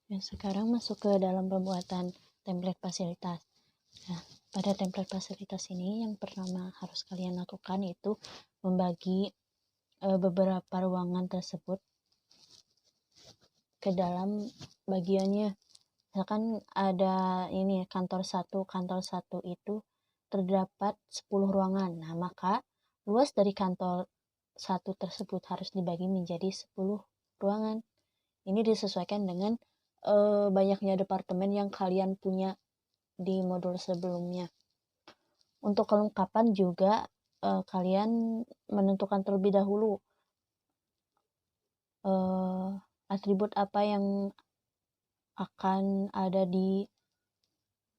Ya, sekarang masuk ke dalam pembuatan template fasilitas. Nah, pada template fasilitas ini yang pertama harus kalian lakukan itu membagi beberapa ruangan tersebut ke dalam bagiannya. Misalkan ada ini kantor satu itu terdapat 10 ruangan. Nah, maka luas dari kantor satu tersebut harus dibagi menjadi 10 ruangan. Ini disesuaikan dengan banyaknya departemen yang kalian punya di modul sebelumnya. Untuk kelengkapan juga kalian menentukan terlebih dahulu atribut apa yang akan ada di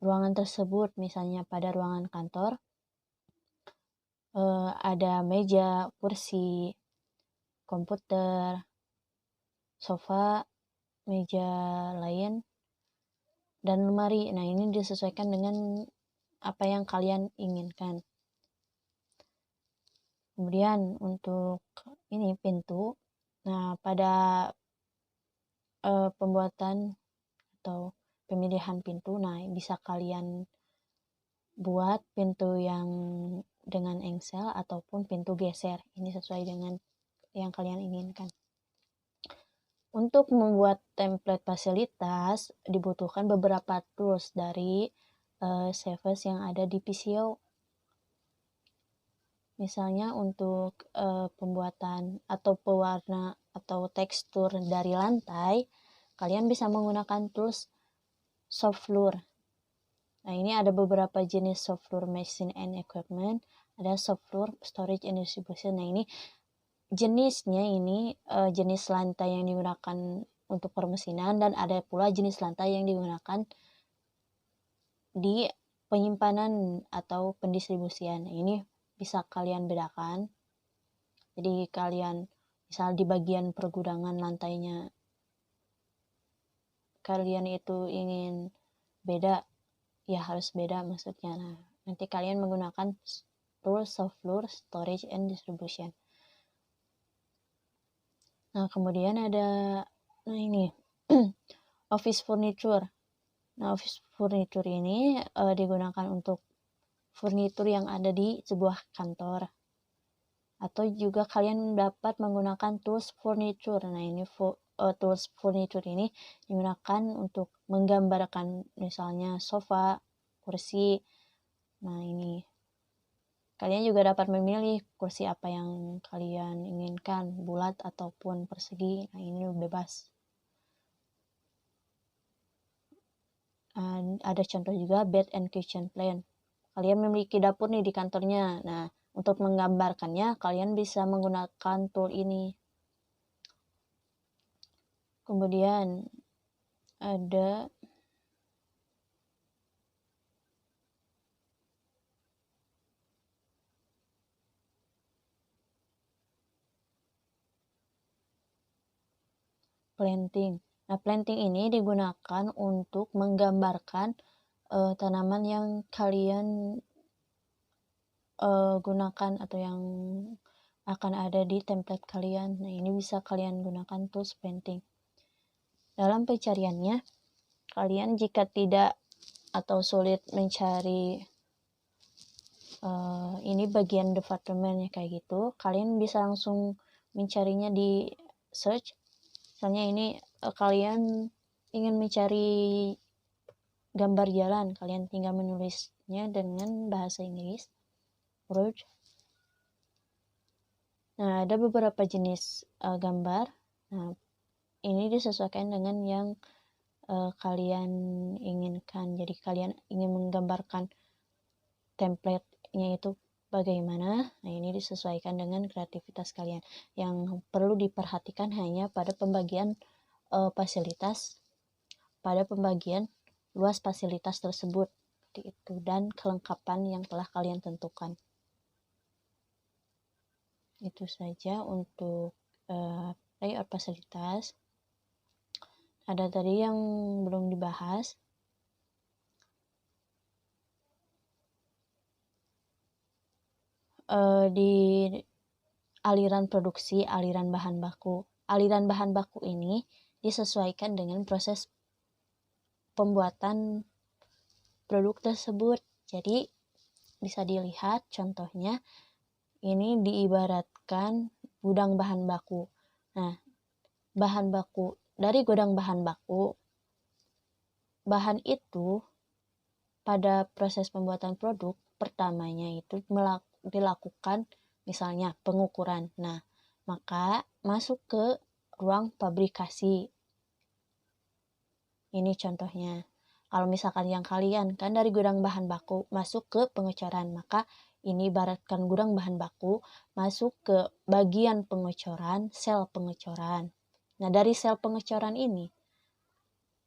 ruangan tersebut. Misalnya pada ruangan kantor ada meja, kursi, komputer, sofa, meja lain, dan lemari. Nah, ini disesuaikan dengan apa yang kalian inginkan. Kemudian untuk ini pintu. Nah, pada pembuatan atau pemilihan pintu, nah bisa kalian buat pintu yang dengan engsel ataupun pintu geser. Ini sesuai dengan yang kalian inginkan. Untuk membuat template fasilitas dibutuhkan beberapa tools dari service yang ada di PCO. Misalnya untuk pembuatan atau pewarna atau tekstur dari lantai, kalian bisa menggunakan tools Softfloor. Nah, ini ada beberapa jenis Softfloor machine and equipment, ada Softfloor storage and distribution. Nah, ini jenisnya ini jenis lantai yang digunakan untuk permesinan, dan ada pula jenis lantai yang digunakan di penyimpanan atau pendistribusian. Nah, ini bisa kalian bedakan. Jadi kalian misal di bagian pergudangan lantainya kalian itu ingin beda, ya harus beda maksudnya. Nah, nanti kalian menggunakan tools Softfloor storage and distribution. Nah, kemudian ada ini office furniture. Nah, office furniture ini digunakan untuk furnitur yang ada di sebuah kantor. Atau juga kalian dapat menggunakan tools furniture. Nah, ini tools furniture ini digunakan untuk menggambarkan misalnya sofa, kursi. Nah, ini kalian juga dapat memilih kursi apa yang kalian inginkan, bulat ataupun persegi. Nah, ini bebas. Ada contoh juga bed and kitchen plan. Kalian memiliki dapur nih di kantornya. Nah, untuk menggambarkannya kalian bisa menggunakan tool ini. Kemudian ada planting. Nah, planting ini digunakan untuk menggambarkan tanaman yang kalian gunakan atau yang akan ada di template kalian. Nah, ini bisa kalian gunakan tools planting. Dalam pencariannya, kalian jika tidak atau sulit mencari ini bagian departemennya kayak gitu, kalian bisa langsung mencarinya di search. Misalnya ini kalian ingin mencari gambar jalan, kalian tinggal menulisnya dengan bahasa Inggris, road. Nah, ada beberapa jenis gambar. Nah, ini disesuaikan dengan yang kalian inginkan. Jadi kalian ingin menggambarkan template-nya itu bagaimana. Nah, ini disesuaikan dengan kreativitas kalian. Yang perlu diperhatikan hanya pada pembagian fasilitas, pada pembagian luas fasilitas tersebut itu, dan kelengkapan yang telah kalian tentukan. Itu saja untuk layout fasilitas. Ada tadi yang belum dibahas. Di aliran produksi, aliran bahan baku. Aliran bahan baku ini disesuaikan dengan proses pembuatan produk tersebut. Jadi bisa dilihat contohnya ini diibaratkan gudang bahan baku. Nah, bahan baku dari gudang bahan baku, bahan itu pada proses pembuatan produk pertamanya itu dilakukan misalnya pengukuran. Nah, maka masuk ke ruang pabrikasi. Ini contohnya. Kalau misalkan yang kalian kan dari gudang bahan baku masuk ke pengecoran, maka ini ibaratkan gudang bahan baku masuk ke bagian pengecoran, sel pengecoran. Nah, dari sel pengecoran ini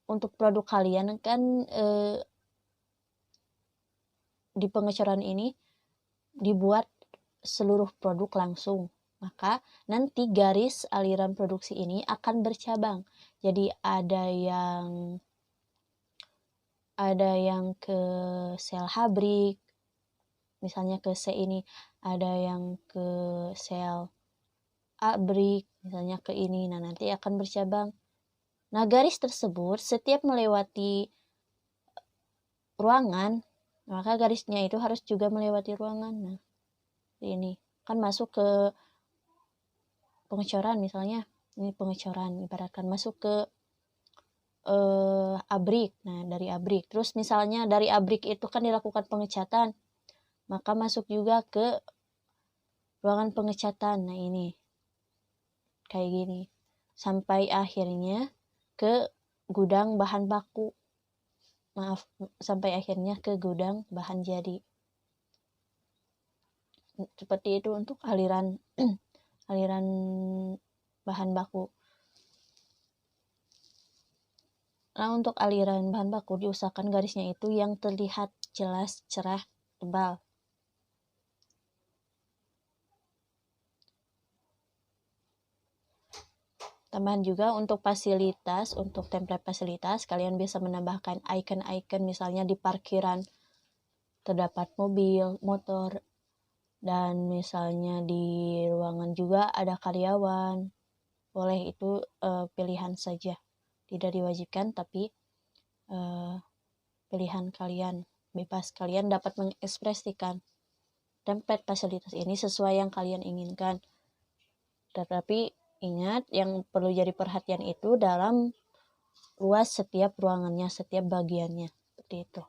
untuk produk kalian kan di pengecoran ini dibuat seluruh produk langsung. Maka nanti garis aliran produksi ini akan bercabang. Jadi ada yang ke sel habrik, misalnya ke C ini, ada yang ke sel abrik, misalnya ke ini. Nah, nanti akan bercabang. Nah, garis tersebut setiap melewati ruangan, maka garisnya itu harus juga melewati ruangan. Nah, ini kan masuk ke pengecoran misalnya. Ini pengecoran, ibaratkan masuk ke abrik. Nah, dari abrik. Terus misalnya dari abrik itu kan dilakukan pengecatan, maka masuk juga ke ruangan pengecatan. Nah, ini kayak gini. Sampai akhirnya ke gudang bahan baku. Maaf, sampai akhirnya ke gudang bahan jadi. Seperti itu untuk aliran aliran bahan baku. Nah, untuk aliran bahan baku diusahakan garisnya itu yang terlihat jelas, cerah, tebal. Tambahan juga untuk fasilitas, untuk template fasilitas, kalian bisa menambahkan icon-icon misalnya di parkiran terdapat mobil, motor, dan misalnya di ruangan juga ada karyawan. Boleh, itu pilihan saja. Tidak diwajibkan, tapi pilihan kalian. Bebas, kalian dapat mengekspresikan template fasilitas ini sesuai yang kalian inginkan. Tetapi ingat, yang perlu jadi perhatian itu dalam luas setiap ruangannya, setiap bagiannya. Seperti itu.